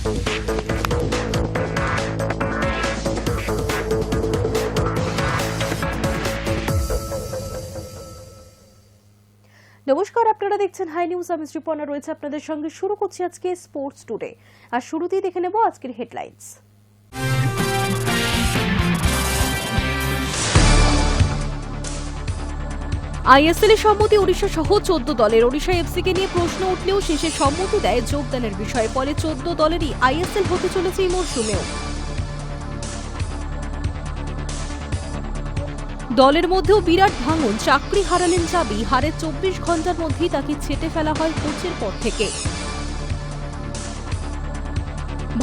নমস্কার, আপনারা দেখছেন হাই নিউজ। আমি শ্রীপর্ণা রয়েছে আপনাদের সঙ্গে। শুরু করছি আজকে স্পোর্টস টুডে। আর শুরুতেই দেখে নেব আজকের হেডলাইন্স। আইএসএল এর সম্মতি ওড়িশা সহ 14 দলের। ওড়িশা এফসিকে নিয়ে প্রশ্ন উঠলেও শেষে সম্মতি দেয় যোগদানের বিষয়ে। ফলে 14 দলেরই আইএসএল হতে চলেছে এই মরশুমেও। দলের মধ্যেও বিরাট ভাঙন। চাকরি হারালেন চাবি। হারের 24 ঘন্টার মধ্যেই তাকে ছেটে ফেলা হয় কোচের পদ থেকে।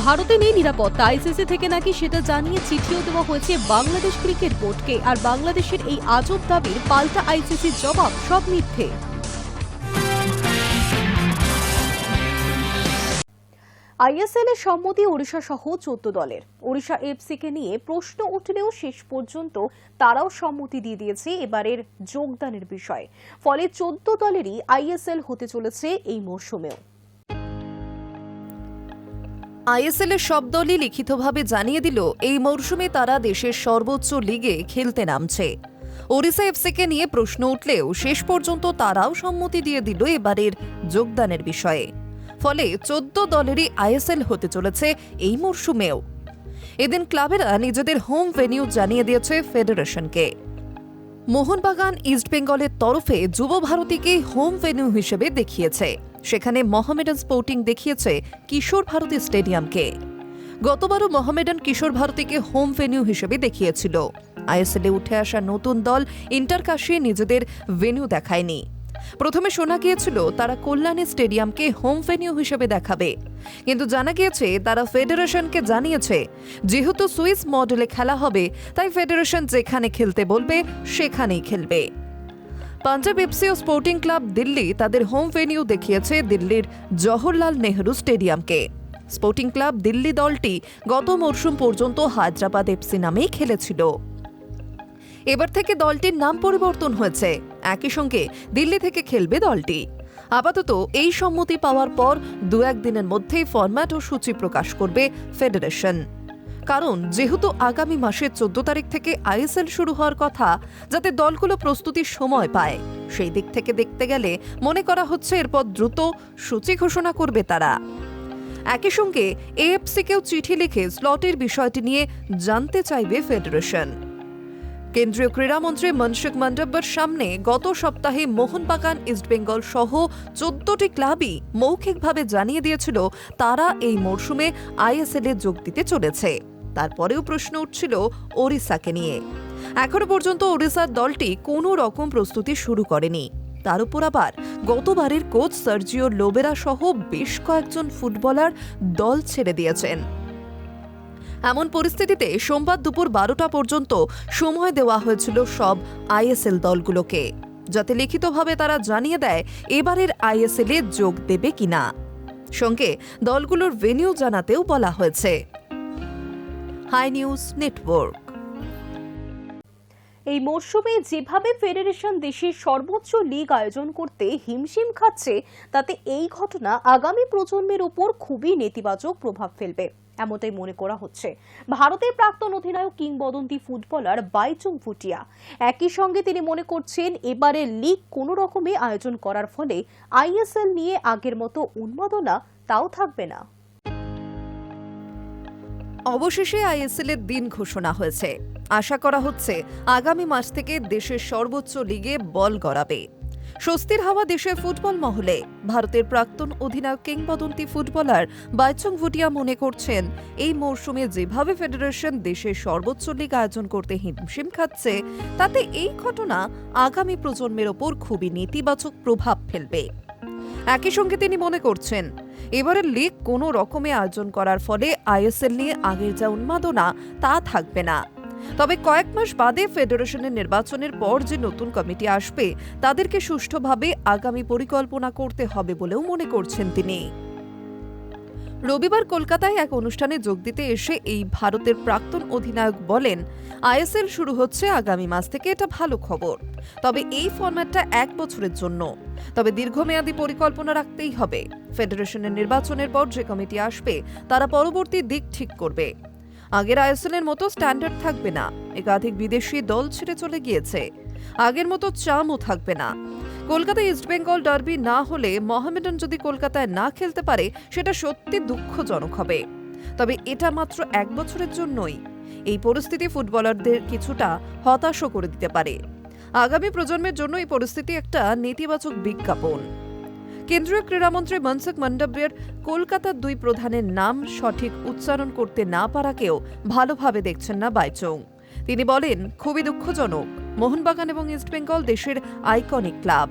ভারতে নেই নিরাপত্তা। আইসিসি থেকে নাকি সেটা জানিয়ে চিঠিও দেওয়া হয়েছে বাংলাদেশ ক্রিকেট বোর্ডকে। আর বাংলাদেশের এই আজব দাবির পাল্টা আইসিসির জবাব, সব মিথ্যে। আইএসএল এর সম্মতি ওড়িশা সহ 14 দলের। ওড়িশা এফসিকে নিয়ে প্রশ্ন উঠলেও শেষ পর্যন্ত তারাও সম্মতি দিয়ে দিয়েছে এবারের যোগদানের বিষয়ে। ফলে 14 দলেরই আইএসএল হতে চলেছে এই মরশুমেও। আইএসএল এর সব দলই লিখিতভাবে জানিয়ে দিল এই মরশুমে তারা দেশের সর্বোচ্চ লিগে খেলতে নামছে। ওড়িশা এফসিকে নিয়ে প্রশ্ন উঠলেও শেষ পর্যন্ত তারাও সম্মতি দিয়ে দিল এবারের যোগদানের বিষয়ে। ফলে 14 দলেরই আইএসএল হতে চলেছে এই মরশুমেও। এদিন ক্লাবেরা নিজেদের হোম ভেন্যু জানিয়ে দিয়েছে ফেডারেশনকে। মোহনবাগান ইস্টবেঙ্গলের তরফে যুব ভারতীকে হোম ভেন্যু হিসেবে দেখিয়েছে। সেখানে মোহামেডান স্পোর্টিং দেখিয়েছে কিশোর ভারতী স্টেডিয়ামকে। গতবারও মোহামেডান কিশোর ভারতীকে হোম ভেন্যু হিসেবে দেখিয়েছিল। আইএসএলে উঠে আসা নতুন দল ইন্টারকাশি নিজেদের ভেন্যু দেখায়নি। প্রথমে শোনা গিয়েছিল তারা কল্যাণী স্টেডিয়ামকে হোম ভেন্যু হিসেবে দেখাবে, কিন্তু জানা গিয়েছে তারা ফেডারেশনকে জানিয়েছে যেহেতু সুইস মডেলে খেলা হবে তাই ফেডারেশন যেখানে খেলতে বলবে সেখানেই খেলবে। পাঞ্জাব এফসি ও স্পোর্টিং ক্লাব দিল্লি তাদের হোম ভেন্যু দেখিয়েছে দিল্লির জওহরলাল নেহরু স্টেডিয়ামকে। স্পোর্টিং ক্লাব দিল্লি দলটি গত মরশুম পর্যন্ত হায়দ্রাবাদ এফসি নামেই খেলেছিল। এবার থেকে দলটির নাম পরিবর্তন হয়েছে। একই সঙ্গে দিল্লি থেকে খেলবে দলটি। আপাতত এই সম্মতি পাওয়ার পর 2-1 দিনের মধ্যেই ফরম্যাট ও সূচি প্রকাশ করবে ফেডারেশন। কারণ যেহেতু আগামী মাসের 14 তারিখ থেকে আইএসএল শুরু হওয়ার কথা, যাতে দলগুলো প্রস্তুতির সময় পায়, সেই দিক থেকে দেখতে গেলে মনে করা হচ্ছে এরপর দ্রুত সূচি ঘোষণা করবে তারা। একই সঙ্গে এএফসিকেও চিঠি লিখে স্লটের বিষয়টি নিয়ে জানতে চাইবে ফেডারেশন। কেন্দ্রীয় ক্রীড়ামন্ত্রী মনসুখ মান্ডব্যের সামনে গত সপ্তাহে মোহনবাগান ইস্টবেঙ্গল সহ 14টি ক্লাবই মৌখিকভাবে জানিয়ে দিয়েছিল তারা এই মরশুমে আইএসএল এ যোগ দিতে চলেছে। তারপরেও প্রশ্ন উঠছিল ওড়িশাকে নিয়ে। এখনো পর্যন্ত ওড়িশার দলটি কোনো রকম প্রস্তুতি শুরু করেনি। তার উপর আবার গতবারের কোচ সার্জিও লোবেরা সহ বেশ কয়েকজন ফুটবলার দল ছেড়ে দিয়েছেন। এমন পরিস্থিতিতে সোমবার দুপুর 12টা পর্যন্ত সময় দেওয়া হয়েছিল সব আইএসএল দলগুলোকে, যাতে লিখিতভাবে তারা জানিয়ে দেয় এবারের আইএসএল এ যোগ দেবে কিনা। সঙ্গে দলগুলোর ভেন্যু জানাতেও বলা হয়েছে। Hi news Network. এই মরশুমে যেভাবে ফেডারেশন দেশের সর্বোচ্চ লীগ আয়োজন করতে হিমশিম খাচ্ছে, তাতে এই ঘটনা আগামী প্রজন্মের উপর খুবই নেতিবাচক প্রভাব ফেলবে, এমনটাই মনে করা হচ্ছে। ভারতের প্রাক্তন অধিনায়ক কিংবদন্তি ফুটবলার বাইচুং ভুটিয়া। একই সঙ্গে তিনি মনে করছেন এবারের লীগ কোনো রকমে আয়োজন করার ফলে আইএসএল নিয়ে আগের মতো উন্মাদনা তাও থাকবে না। অবশেষে আইএসএল এর দিন ঘোষণা হয়েছে। আশা করা হচ্ছে আগামী মাস থেকে দেশের সর্বোচ্চ লিগে বল গড়াবে। স্বস্তির হাওয়া দেশের ফুটবল মহলে। ভারতের প্রাক্তন অধিনায়ক কিংবদন্তি ফুটবলার বাইচুং ভুটিয়া মনে করছেন এই মরশুমে যেভাবে ফেডারেশন দেশের সর্বোচ্চ লীগ আয়োজন করতে হিমশিম খাচ্ছে, তাতে এই ঘটনা আগামী প্রজন্মের ওপর খুবই নেতিবাচক প্রভাব ফেলবে। একই সঙ্গে তিনি মনে করছেন এবারের লীগ কোনো রকমে আয়োজন করার ফলে আইএসএল নিয়ে আগের যা উন্মাদনা তা থাকবে না। তবে কয়েক মাস বাদে ফেডারেশনের নির্বাচনের পর যে নতুন কমিটি আসবে তাদেরকে সুষ্ঠুভাবে আগামী পরিকল্পনা করতে হবে বলেও মনে করছেন তিনি। রবিবার কলকাতায় এক অনুষ্ঠানে যোগ দিতে এসে এই ভারতের প্রাক্তন অধিনায়ক বলেন, আইএসএল শুরু হচ্ছে আগামী মাস থেকে, এটা ভালো খবর। তবে এই ফরম্যাটটা 1 বছরের জন্য। তবে দীর্ঘমেয়াদী পরিকল্পনা রাখতেই হবে। ফেডারেশনের নির্বাচনের পর যে কমিটি আসবে তারা পরবর্তী দিক ঠিক করবে। আগের আইএসএল এর মতো স্ট্যান্ডার্ড থাকবে না, একাধিক বিদেশি দল ছেড়ে চলে গিয়েছে। আগের মতো চামও থাকবে না। কলকাতায় ইস্টবেঙ্গল ডার্বি না হলে মোহামেডান যদি কলকাতায় না খেলতে পারে সেটা সত্যি দুঃখজনক হবে। তবে এটা মাত্র 1 বছরের জন্যই। এই পরিস্থিতি ফুটবলারদের কিছুটা হতাশও করে দিতে পারে। আগামী প্রজন্মের জন্য এই পরিস্থিতি একটা নেতিবাচক বিজ্ঞাপন। কেন্দ্রীয় ক্রীড়ামন্ত্রী মনসুখ মান্ডাভিয়ার কলকাতার 2 প্রধানের নাম সঠিক উচ্চারণ করতে না পারাকেও ভালোভাবে দেখছেন না বাইচুং। তিনি বলেন, খুবই দুঃখজনক। মোহনবাগান এবং ইস্টবেঙ্গল দেশের আইকনিক ক্লাব।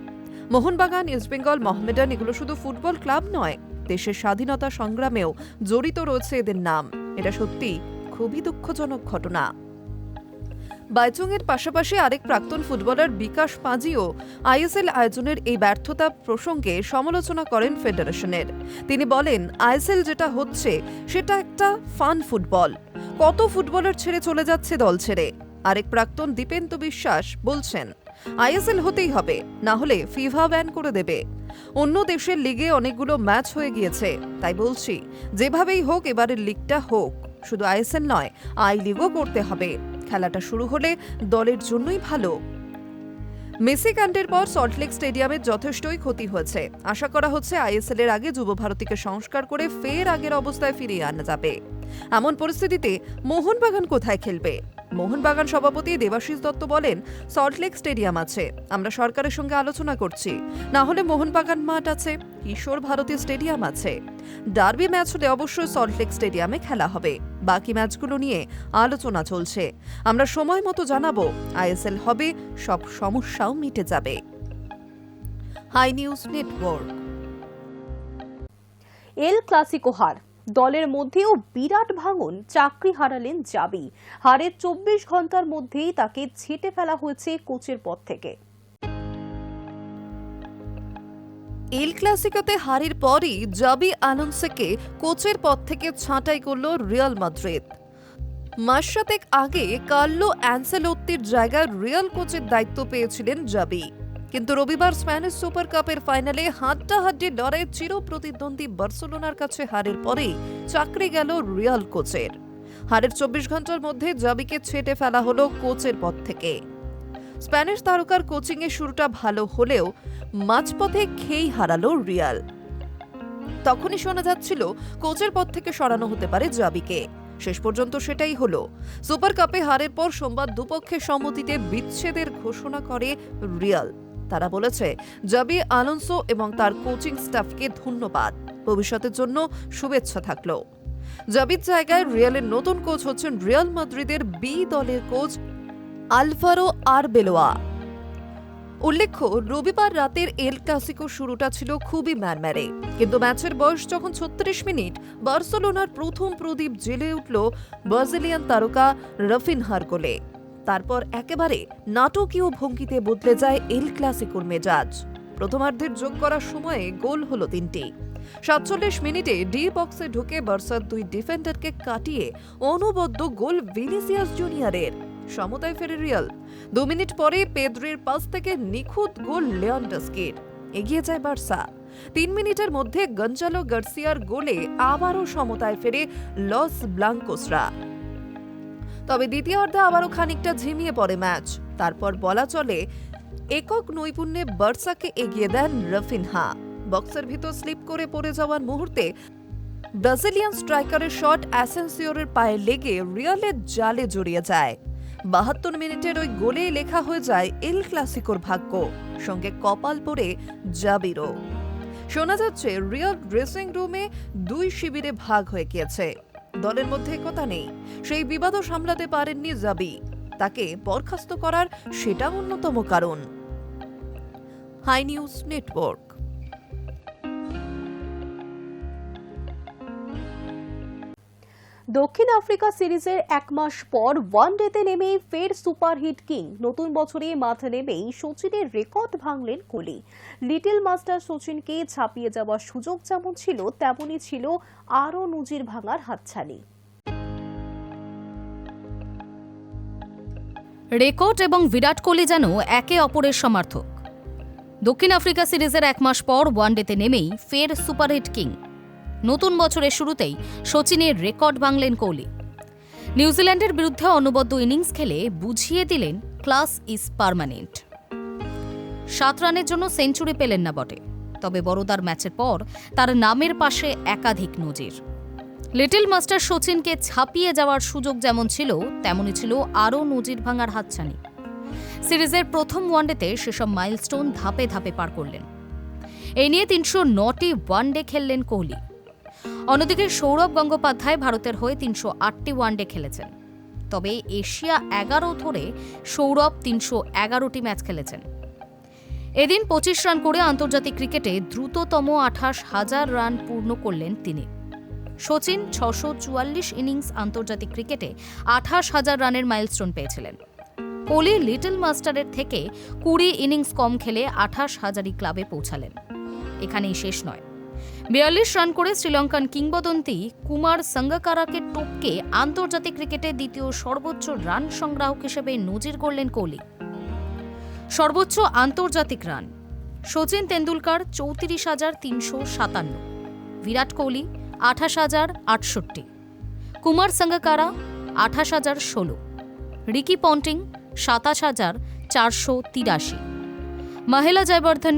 মোহনবাগান, ইস্টবেঙ্গল, মোহামেডান এগুলো শুধু ফুটবল ক্লাব নয়, দেশের স্বাধীনতা সংগ্রামেও জড়িত রয়েছে এদের নাম। এটা সত্যি খুবই দুঃখজনক ঘটনা। বাইচুং এর পাশাপাশি আরেক প্রাক্তন ফুটবলার বিকাশ পাঁজিও আইএসএল আয়োজনের এই ব্যর্থতা প্রসঙ্গে সমালোচনা করেন ফেডারেশনের। তিনি বলেন, আইএসএল যেটা হচ্ছে সেটা একটা ফান ফুটবল। কত ফুটবলার ছেড়ে চলে যাচ্ছে দল ছেড়ে। আরেক প্রাক্তন দীপেন্দু বিশ্বাস বলছেন, আইএসএল হতেই হবে, না হলে ফিফা ব্যান করে দেবে। অন্য দেশের লিগে অনেকগুলো ম্যাচ হয়ে গিয়েছে, তাই বলছি যেভাবেই হোক এবারের লিগটা হোক। শুধু আইএসএল নয়, আই লিগও করতে হবে। খেলাটা শুরু হলে দলের জন্যই ভালো। মেসি কাণ্ডের পর সল্টলেক স্টেডিয়ামের যথেষ্টই ক্ষতি হয়েছে। আশা করা হচ্ছে আইএসএল এর আগে যুব ভারতীকে সংস্কার করে ফের আগের অবস্থায় ফিরিয়ে আনা যাবে। এমন পরিস্থিতিতে মোহনবাগান কোথায় খেলবে? মোহনবাগান সভাপতি দেবাশিস দত্ত বলেন, সল্টলেক স্টেডিয়াম আছে, আমরা সরকারের সঙ্গে আলোচনা করছি। না হলে মোহনবাগান মাঠ আছে, কিশোর ভারতী স্টেডিয়াম আছে। ডার্বি ম্যাচ হলে অবশ্যই সল্টলেক স্টেডিয়ামে খেলা হবে। বাকি ম্যাচগুলো নিয়ে আলোচনা চলছে। আমরা সময় মতো জানাবো। আইএসএল হবে, সব সমস্যাও মিটে যাবে। Hi news network. El Clasico হার, দলের মধ্যেও বিরাট ভাঙন, চাকরি হারালেন জাবি। হারের 24 ঘন্টার মধ্যেই তাকে ছেঁটে ফেলা হয়েছে কোচের পদ থেকে। এল ক্লাসিকোতে হারের পরই জাবি আলোনসোকে কোচের পদ থেকে ছাঁটাই করল রিয়াল মাদ্রিদ। মাস সাতেক আগে কার্লো অ্যানসেলোত্তির জায়গায় রিয়াল কোচের দায়িত্ব পেয়েছিলেন জাবি। কিন্তু রবিবার স্প্যানিশ সুপার কাপের ফাইনালে হাড্ডাহাড্ডি লড়াইয়ে চির প্রতিদ্বন্দ্বী বার্সেলোনার কাছে হারের পরেই চাকরি গেল রিয়াল কোচের। হারের 24 ঘন্টার মধ্যে জাবিকে ছেঁটে ফেলা হলো কোচের পদ থেকে। স্প্যানিশ তারকার কোচিংয়ে শুরুটা ভালো হলেও মাঝপথে খেই হারালো রিয়াল। তখনই শোনা যাচ্ছিল কোচের পদ থেকে সরানো হতে পারে জাবিকে। শেষ পর্যন্ত সেটাই হলো। সুপার কাপে হারের পর সোমবার দুপক্ষের সম্মতিতে বিচ্ছেদের ঘোষণা করে রিয়াল। তারা বলেছে, জাবি আলোনসো এবং তার কোচিং স্টাফকে ধন্যবাদ, ভবিষ্যতের জন্য শুভেচ্ছা থাকলো। জাবির জায়গায় রিয়ালের নতুন কোচ হচ্ছেন রিয়াল মাদ্রিদের বি দলের কোচ আলভারো আরবেলোয়া। উল্লেখ্য, রবিবার রাতের এল ক্লাসিকো শুরুটা ছিল খুবই ম্যারম্যারে। কিন্তু ম্যাচের বয়স যখন 36 মিনিট, বার্সেলোনার প্রথম প্রদীপ জ্বেলে উঠল ব্রাজিলিয়ান তারকা রাফিনহার গোলে। তারপর একেবারে নাটকীয় ভঙ্গিতে বদলে যায় এল ক্লাসিকোর মেজাজ। প্রথমার্ধের যোগ করার সময়ে গোল হলো 3টি। 47 মিনিটে ডি বক্সে ঢুকে বার্সার 2 ডিফেন্ডারকে কাটিয়ে অনবদ্য গোল ভিনিসিয়াস জুনিয়রের। সমতায় ফেরে রিয়াল। 2 মিনিট পরে পেদ্রির পাস থেকে নিখুঁত গোল লেভানডস্কির। এগিয়ে যায় বার্সা। 3 মিনিটের মধ্যে গঞ্জালো গার্সিয়ার গোলে আবারও সমতায় ফেরে লস ব্লাঙ্কোসরা। তবে দ্বিতীয়ার্ধে আবারও খানিকটা ঝিমিয়ে পড়ে ম্যাচ। তারপর বলা চলে একক নৈপুণ্যে বার্সাকে এগিয়ে দেন রাফিনহা। বক্সের ভিতর স্লিপ করে পড়ে যাওয়ার মুহূর্তে ব্রাজিলিয়ান স্ট্রাইকারের শট অ্যাসেনসিওরের পায়ে লেগে রিয়ালের জালে জড়িয়ে যায়। 72 মিনিটের ওই গোলে লেখা হয়ে যায় এল ক্লাসিকোর ভাগ্য, সঙ্গে কপাল পড়ে জাবিরও। শোনা যাচ্ছে রিয়াল ড্রেসিং রুমে 2 শিবিরে ভাগ হয়ে গিয়েছে। দলের মধ্যে একতা নেই। সেই বিবাদও সামলাতে পারেননি জাবি। তাকে বরখাস্ত করার সেটা অন্যতম কারণ। Hi news Network. দক্ষিণ আফ্রিকা সিরিজের 1 মাস পর ওয়ানডেতে নেমেই ফের সুপারহিট কিং। নতুন বছরে মাঠে নেমেই সচিনের রেকর্ড ভাঙলেন কোহলি। লিটল মাস্টার সচিনকে ছাপিয়ে যাওয়ার সুযোগ যেমন ছিল, তেমনই ছিল আরও নজির ভাঙার হাতছানি। রেকর্ড এবং বিরাট কোহলি যেন একে অপরের সমার্থক। দক্ষিণ আফ্রিকা সিরিজের 1 মাস পর ওয়ানডেতে নেমেই ফের সুপারহিট কিং। নতুন বছরের শুরুতেই সচিনের রেকর্ড ভাঙলেন কোহলি। নিউজিল্যান্ডের বিরুদ্ধে অনবদ্য ইনিংস খেলে বুঝিয়ে দিলেন ক্লাস ইজ পার্মানেন্ট। 7 রানের জন্য সেঞ্চুরি পেলেন না বটে, তবে বড়োদার ম্যাচের পর তার নামের পাশে একাধিক নজির। লিটল মাস্টার সচিনকে ছাপিয়ে যাওয়ার সুযোগ যেমন ছিল, তেমনই ছিল আরও নজির ভাঙার হাতছানি। সিরিজের প্রথম ওয়ানডেতে সেসব মাইলস্টোন ধাপে ধাপে পার করলেন। এই নিয়ে 309টি ওয়ানডে খেললেন কোহলি। অন্যদিকে সৌরভ গঙ্গোপাধ্যায় ভারতের হয়ে 308টি ওয়ানডে খেলেছেন। তবে এশিয়া 11 ধরে সৌরভ 311টি ম্যাচ খেলেছেন। এদিন 25 রান করে আন্তর্জাতিক ক্রিকেটে দ্রুততম 28,000 রান পূর্ণ করলেন তিনি। সচিন 644 ইনিংস আন্তর্জাতিক ক্রিকেটে 28,000 রানের মাইলস্টোন পেয়েছিলেন। কোহলি লিটল মাস্টারের থেকে 20 ইনিংস কম খেলে 28,000ই ক্লাবে পৌঁছালেন। এখানেই শেষ নয়, 42 রান করে শ্রীলঙ্কান কিংবদন্তি কুমার সাঙ্গাকারাকে টপকে আন্তর্জাতিক ক্রিকেটে দ্বিতীয় সর্বোচ্চ রান সংগ্রাহক হিসেবে নজির গড়লেন কোহলি। সর্বোচ্চ আন্তর্জাতিক run Sachin Tendulkar 34,357, Virat Kohli 28,068, Kumar Sangakkara 28,016, Ricky Ponting 27,483, Mahela Jayvardhan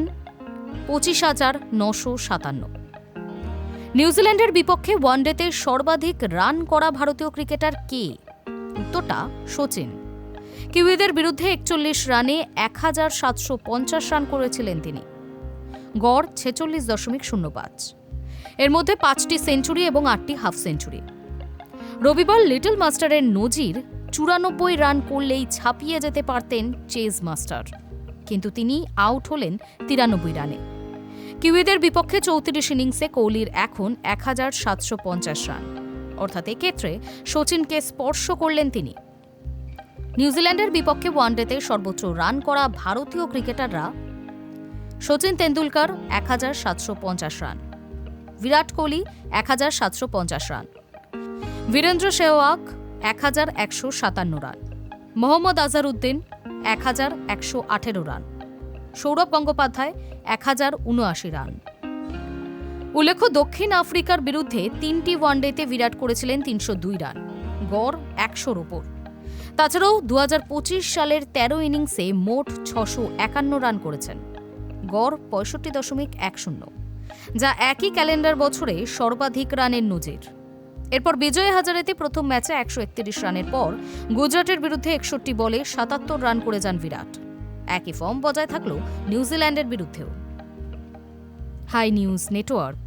25,957। নিউজিল্যান্ডের বিপক্ষে ওয়ানডেতে সর্বাধিক রান করা ভারতীয় ক্রিকেটার কে? উত্তরটা সচিন। কিউইদের বিরুদ্ধে 41 রানে 1,750 রান করেছিলেন তিনি। গড় 46.05। এর মধ্যে 5টি সেঞ্চুরি এবং 8টি হাফ সেঞ্চুরি। রবিবার লিটল মাস্টারের নজির 94 রান করলেই ছাপিয়ে যেতে পারতেন চেজ মাস্টার, কিন্তু তিনি আউট হলেন 93 রানে। কিউইদের বিপক্ষে 34 ইনিংসে কোহলির এখন 1,750 রান, অর্থাৎ এক্ষেত্রে সচিনকে স্পর্শ করলেন তিনি। নিউজিল্যান্ডের বিপক্ষে ওয়ানডেতে সর্বোচ্চ রান করা ভারতীয় ক্রিকেটাররা: Sachin Tendulkar 1,750 run, Virat Kohli 1,750 run, Virender Sehwag 1,157 run, Mohammad Azharuddin 1,118 run, Sourav Gangopadhyay 1,079 run. উল্লেখ্য, দক্ষিণ আফ্রিকার বিরুদ্ধে 3টি ওয়ানডেতে বিরাট করেছিলেন 302 রান, গড় 100-র ওপর। তাছাড়াও 2025 সালের 13 ইনিংসে মোট 651 রান করেছেন, গড় 65.10, যা একই ক্যালেন্ডার বছরে সর্বাধিক রানের নজির। এরপর বিজয় হাজারেতে প্রথম ম্যাচে 131 রানের পর গুজরাটের বিরুদ্ধে 61 বলে 77 রান করে যান বিরাট। একই ফর্ম বজায় থাকলো নিউজিল্যান্ডের বিরুদ্ধেও। Hi news Network.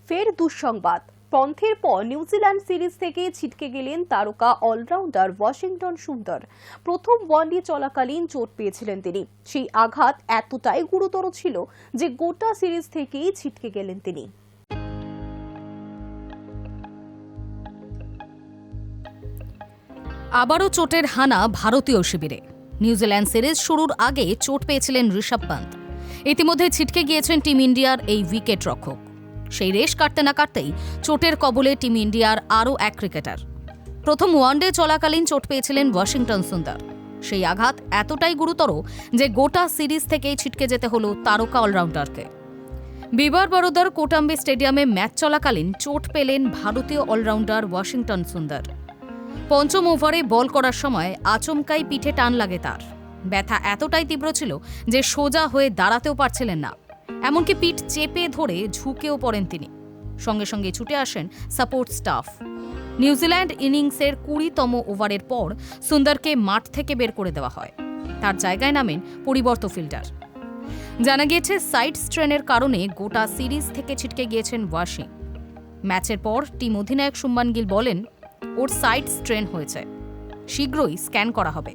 ফের দুঃসংবাদ। পন্থের পর নিউজিল্যান্ড সিরিজ থেকে ছিটকে গেলেন তারকা অলরাউন্ডার ওয়াশিংটন সুন্দর। প্রথম ওয়ানডে চলাকালীন চোট পেয়েছিলেন তিনি। সেই আঘাত এতটাই গুরুতর ছিল যে গোটা সিরিজ থেকেই ছিটকে গেলেন তিনি। আবারও চোটের হানা ভারতীয় শিবিরে। নিউজিল্যান্ড সিরিজ শুরুর আগে চোট পেয়েছিলেন ঋষভ পান্ত। ইতিমধ্যে ছিটকে গিয়েছেন টিম ইন্ডিয়ার এই উইকেট রক্ষক। সেই রেশ কাটতে না কাটতেই চোটের কবলে টিম ইন্ডিয়ার আরও এক ক্রিকেটার। প্রথম ওয়ানডে চলাকালীন চোট পেয়েছিলেন ওয়াশিংটন সুন্দর। সেই আঘাত এতটাই গুরুতর যে গোটা সিরিজ থেকেই ছিটকে যেতে হলো তারকা অলরাউন্ডারকে। বিবার বরোদার কোটাম্বে স্টেডিয়ামে ম্যাচ চলাকালীন চোট পেলেন ভারতীয় অলরাউন্ডার ওয়াশিংটন সুন্দর। পঞ্চম ওভারে বল করার সময় আচমকাই পিঠে টান লাগে তার। ব্যথা এতটাই তীব্র ছিল যে সোজা হয়ে দাঁড়াতেও পারছিলেন না, এমনকি পিঠ চেপে ধরে ঝুঁকেও পড়েন তিনি। সঙ্গে সঙ্গে ছুটে আসেন সাপোর্ট স্টাফ। নিউজিল্যান্ড ইনিংসের 20তম ওভারের পর সুন্দরকে মাঠ থেকে বের করে দেওয়া হয়। তার জায়গায় নামেন পরিবর্তিত ফিল্ডার। জানা গিয়েছে সাইড স্ট্রেনের কারণে গোটা সিরিজ থেকে ছিটকে গিয়েছেন ওয়াশি। ম্যাচের পর টিম অধিনায়ক শুভমান গিল বলেন, ওর সাইড স্ট্রেন হয়েছে, শীঘ্রই স্ক্যান করা হবে।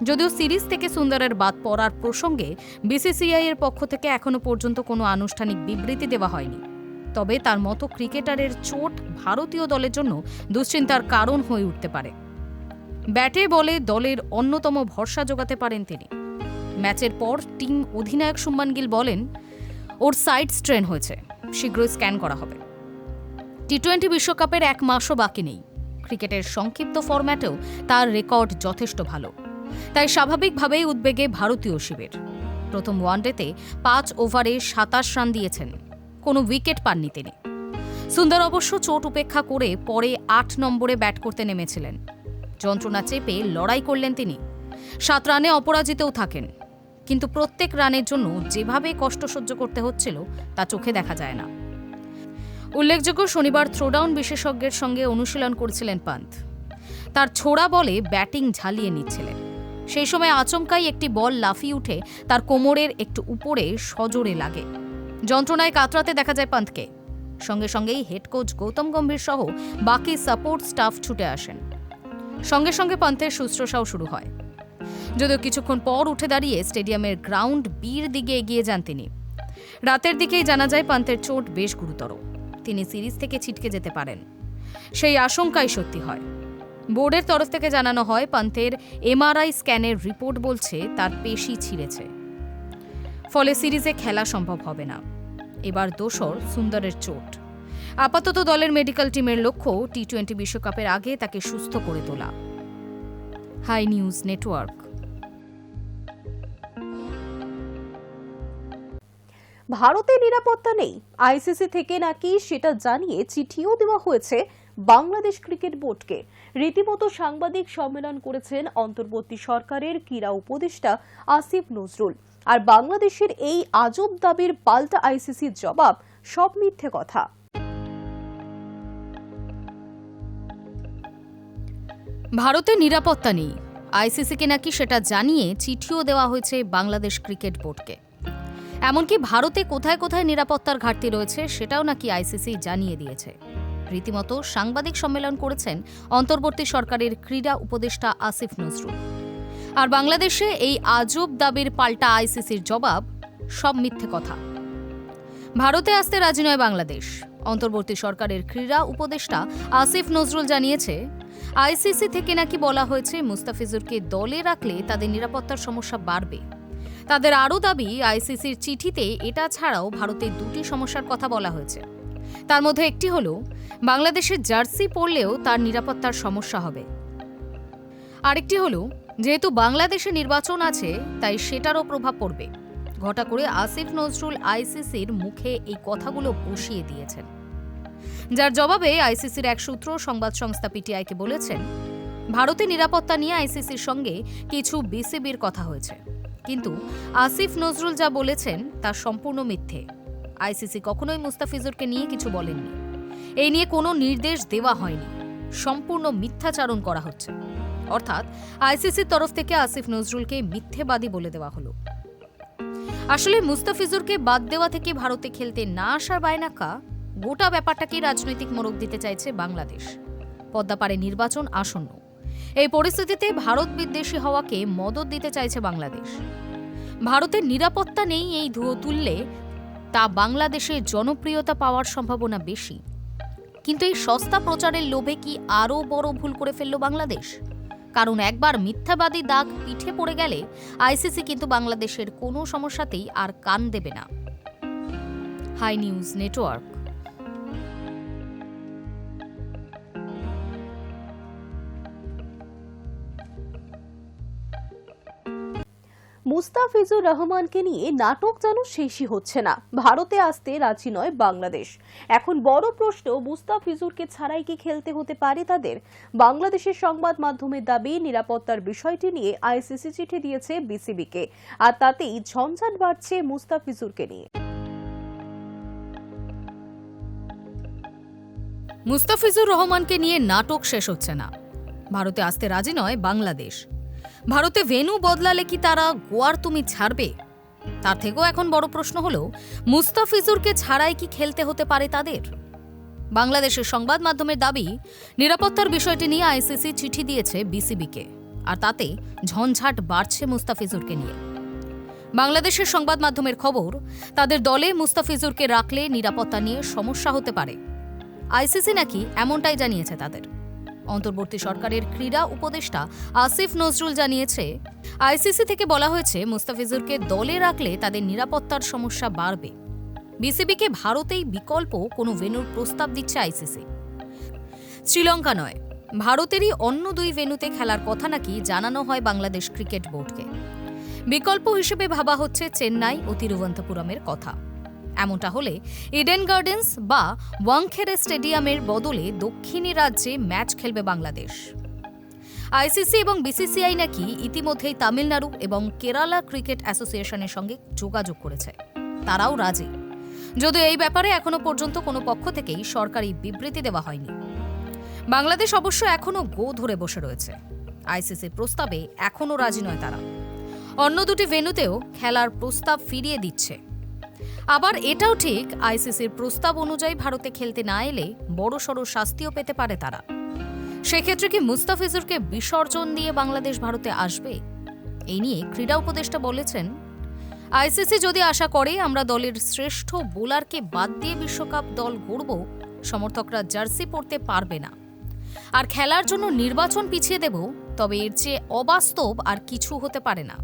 যদিও সিরিজ থেকে সুন্দরের বাদ পড়ার প্রসঙ্গে বিসিসিআই এর পক্ষ থেকে এখনো পর্যন্ত কোনো আনুষ্ঠানিক বিবৃতি দেওয়া হয়নি। তবে তার মতো ক্রিকেটারের চোট ভারতীয় দলের জন্য দুশ্চিন্তার কারণ হয়ে উঠতে পারে। ব্যাটে বলে দলের অন্যতম ভরসা জোগাতে পারেন তিনি। ম্যাচের পর টিম অধিনায়ক শুভমান গিল বলেন, ওর সাইড স্ট্রেন হয়েছে, শীঘ্রই স্ক্যান করা হবে। টি-20 বিশ্বকাপের 1 মাসও বাকি নেই। ক্রিকেটের সংক্ষিপ্ত ফরম্যাটেও তার রেকর্ড যথেষ্ট ভালো, তাই স্বাভাবিকভাবেই উদ্বেগে ভারতীয় শিবির। প্রথম ওয়ানডেতে 5 ওভারে 27 রান দিয়েছেন, কোনো উইকেট পাননি তিনি। সুন্দর অবশ্য চোট উপেক্ষা করে পরে 8 নম্বরে ব্যাট করতে নেমেছিলেন। যন্ত্রণা চেপে লড়াই করলেন তিনি। 7 রানে অপরাজিতও থাকেন, কিন্তু প্রত্যেক রানের জন্য যেভাবে কষ্ট সহ্য করতে হচ্ছিল তা চোখে দেখা যায় না। উল্লেখযোগ্য, শনিবার থ্রোডাউন বিশেষজ্ঞের সঙ্গে অনুশীলন করেছিলেন পান্ত। তার ছোড়া বলে ব্যাটিং ঝালিয়ে নিচ্ছিলেন। সেই সময় আচমকাই একটি বল লাফিয়ে উঠে তার কোমরের একটু উপরে সজোরে লাগে। যন্ত্রণায় কাতরাতে দেখা যায় পান্তকে। সঙ্গে সঙ্গেই হেড কোচ গৌতম গম্ভীর সহ বাকি সাপোর্ট স্টাফ ছুটে আসেন। সঙ্গে সঙ্গে পান্তের শুশ্রূষাও শুরু হয়। যদিও কিছুক্ষণ পর উঠে দাঁড়িয়ে স্টেডিয়ামের গ্রাউন্ড বির দিকে এগিয়ে যান তিনি। রাতের দিকেই জানা যায় পান্তের চোট বেশ গুরুতর, তিনি সিরিজ থেকে ছিটকে যেতে পারেন। সেই আশঙ্কাই সত্যি হয়। বোর্ডের তরফ থেকে জানানো হয়, পান্তের এমআরআই স্ক্যানের রিপোর্ট বলছে তার পেশি ছিঁড়েছে, ফলে সিরিজে খেলা সম্ভব হবে না। এবার দোসর সুন্দরের চোট। আপাতত দলের মেডিকেল টিমের লক্ষ্য টি-20 বিশ্বকাপের আগে তাকে সুস্থ করে তোলা। Hi news Network. ভারতে নিরাপত্তা নেই, আইসিসি থেকে নাকি সেটা জানিয়ে চিঠিও দেওয়া হয়েছে বাংলাদেশ ক্রিকেট বোর্ডকে। রীতিমতো সাংবাদিক সম্মেলন করেছেন অন্তর্বর্তী সরকারের ক্রীড়া উপদেষ্টা আসিফ নজরুল। আর বাংলাদেশের এই আজব দাবির পাল্টা আইসিসির জবাব, সব মিথ্যে কথা। ভারতে নিরাপত্তা নেই, আইসিসিকে নাকি সেটা জানিয়ে চিঠিও দেওয়া হয়েছে বাংলাদেশ ক্রিকেট বোর্ডকে। এমনকি ভারতে কোথায় কোথায় নিরাপত্তার ঘাটতি রয়েছে সেটাও নাকি আইসিসি জানিয়ে দিয়েছে। রীতিমতো সাংবাদিক সম্মেলন করেছেন অন্তর্বর্তী সরকারের ক্রীড়া উপদেষ্টা আসিফ নজরুল। আর বাংলাদেশে এই আজব দাবির পাল্টা আইসিসির জবাব, সব মিথ্যে কথা। ভারতে আসতে রাজি নয় বাংলাদেশ। অন্তর্বর্তী সরকারের ক্রীড়া উপদেষ্টা আসিফ নজরুল জানিয়েছে, আইসিসি থেকে নাকি বলা হয়েছে মুস্তাফিজুরকে দলে রাখলে তাদের নিরাপত্তার সমস্যা বাড়বে। তাদের আরও দাবি, আইসিসির চিঠিতে এটা ছাড়াও ভারতের 2টি সমস্যার কথা বলা হয়েছে। তার মধ্যে একটি হলো, বাংলাদেশের জার্সি পরলেও তার নিরাপত্তার সমস্যা হবে। আরেকটি হলো, যেহেতু বাংলাদেশে নির্বাচন আছে তাই সেটারও প্রভাব পড়বে। ঘটা করে আসিফ নজরুল আইসিসির মুখে এই কথাগুলো বসিয়ে দিয়েছেন, যার জবাবে আইসিসির এক সূত্র সংবাদ সংস্থা পিটিআইকে বলেছেন, ভারতে নিরাপত্তা নিয়ে আইসিসির সঙ্গে কিছু বিসিবির কথা হয়েছে, কিন্তু আসিফ নজরুল যা বলেছেন তা সম্পূর্ণ মিথ্যে। আইসিসি কখনোই মুস্তাফিজুরকে নিয়ে কিছু বলেননি। এই নিয়ে কোনো নির্দেশ দেওয়া হয়নি, সম্পূর্ণ মিথ্যাচারণ করা হচ্ছে। অর্থাৎ আইসিসির তরফ থেকে আসিফ নজরুলকে মিথ্যেবাদী বলে দেওয়া হলো। আসলে মুস্তাফিজুরকে বাদ দেওয়া থেকে ভারতে খেলতে না আসার বায়নাকা, গোটা ব্যাপারটাকেই রাজনৈতিক মোড়ক দিতে চাইছে বাংলাদেশ। পদ্মাপাড়ে নির্বাচন আসন্ন, এই পরিস্থিতিতে ভারত বিদ্বেষী হওয়াকে মদদ দিতে চাইছে বাংলাদেশ। ভারতের নিরাপত্তা নেই এই ধুয়ো তুললে তা বাংলাদেশে জনপ্রিয়তা পাওয়ার সম্ভাবনা বেশি। কিন্তু এই সস্তা প্রচারের লোভে কি আরও বড় ভুল করে ফেলল বাংলাদেশ? কারণ একবার মিথ্যাবাদী দাগ পিঠে পড়ে গেলে আইসিসি কিন্তু বাংলাদেশের কোনো সমস্যাতেই আর কান দেবে না। Hi news network. মুস্তাফিজুর রহমানকে নিয়ে নাটক যেন শেষই হচ্ছে না। ভারতে আসতে রাজি নয় বাংলাদেশ। এখন বড় প্রশ্ন, মুস্তাফিজুরকে ছাড়াই কি খেলতে হতে পারে তাদের? বাংলাদেশের সংবাদ মাধ্যমের দাবি, নিরাপত্তার বিষয়টি নিয়ে আইসিসি চিঠি দিয়েছে বিসিবিকে, আর তাতেই ঝঞ্ঝাট বাড়ছে মুস্তাফিজুরকে নিয়ে। মুস্তাফিজুর রহমানকে নিয়ে নাটক শেষ হচ্ছে না। ভারতে আসতে রাজি নয় বাংলাদেশ। ভারতে ভেন্যু বদলালে কি তারা গোয়ার তুমি ছাড়বে? তার থেকেও এখন বড় প্রশ্ন হলো, মুস্তাফিজুরকে ছাড়াই কি খেলতে হতে পারে তাদের? বাংলাদেশের সংবাদ মাধ্যমের দাবি, নিরাপত্তার বিষয়টি নিয়ে আইসিসি চিঠি দিয়েছে বিসিবিকে। আর তাতে ঝঞ্ঝাট বাড়ছে মুস্তাফিজুরকে নিয়ে। বাংলাদেশের সংবাদ মাধ্যমের খবর, তাদের দলে মুস্তাফিজুরকে রাখলে নিরাপত্তা নিয়ে সমস্যা হতে পারে। আইসিসি নাকি এমনটাই জানিয়েছে তাদের। অন্তর্বর্তী সরকারের ক্রীড়া উপদেষ্টা আসিফ নজরুল জানিয়েছে, আইসিসি থেকে বলা হয়েছে মুস্তাফিজুরকে দলে রাখলে তাদের নিরাপত্তার সমস্যা বাড়বে। বিসিবিকে ভারতেই বিকল্প কোনো ভেন্যুর প্রস্তাব দিচ্ছে আইসিসি। শ্রীলঙ্কা নয়, ভারতেরই অন্য 2 ভেন্যুতে খেলার কথা নাকি জানানো হয় বাংলাদেশ ক্রিকেট বোর্ডকে। বিকল্প হিসেবে ভাবা হচ্ছে চেন্নাই ও তিরুবনন্তপুরমের কথা। এমনটা হলে ইডেন গার্ডেন্স বা ওয়াংখেড়ে স্টেডিয়ামের বদলে দক্ষিণী রাজ্যে ম্যাচ খেলবে বাংলাদেশ। আইসিসি এবং বিসিসিআই নাকি ইতিমধ্যেই তামিলনাড়ু এবং কেরালা ক্রিকেট অ্যাসোসিয়েশনের সঙ্গে যোগাযোগ করেছে, তারাও রাজি। যদিও এই ব্যাপারে এখনো পর্যন্ত কোনো পক্ষ থেকেই সরকারি বিবৃতি দেওয়া হয়নি। বাংলাদেশ অবশ্য এখনো গো ধরে বসে রয়েছে। আইসিসির প্রস্তাবে এখনো রাজি নয় তারা। অন্য 2টি ভেন্যুতেও খেলার প্রস্তাব ফিরিয়ে দিচ্ছে। আবার এটাও ঠিক, আইসিসির প্রস্তাব অনুযায়ী ভারতে খেলতে না এলে বড়সড় শাস্তিও পেতে পারে তারা। সেক্ষেত্রে কি মুস্তাফিজুরকে বিসর্জন দিয়ে বাংলাদেশ ভারতে আসবে? এই নিয়ে ক্রীড়া উপদেষ্টা বলেছেন, আইসিসি যদি আশা করে আমরা দলের শ্রেষ্ঠ বোলারকে বাদ দিয়ে বিশ্বকাপ দল গড়ব, সমর্থকরা জার্সি পরতে পারবে না। আর খেলার জন্য নির্বাচন পিছিয়ে দেব, তবে এর চেয়ে অবাস্তব আর কিছু হতে পারে না।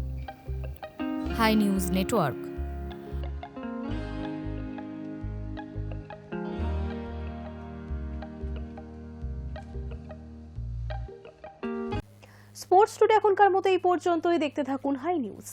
Hi news Network. Sports Today এখনকার মতো এই পর্যন্তই। দেখতে থাকুন হাই নিউজ।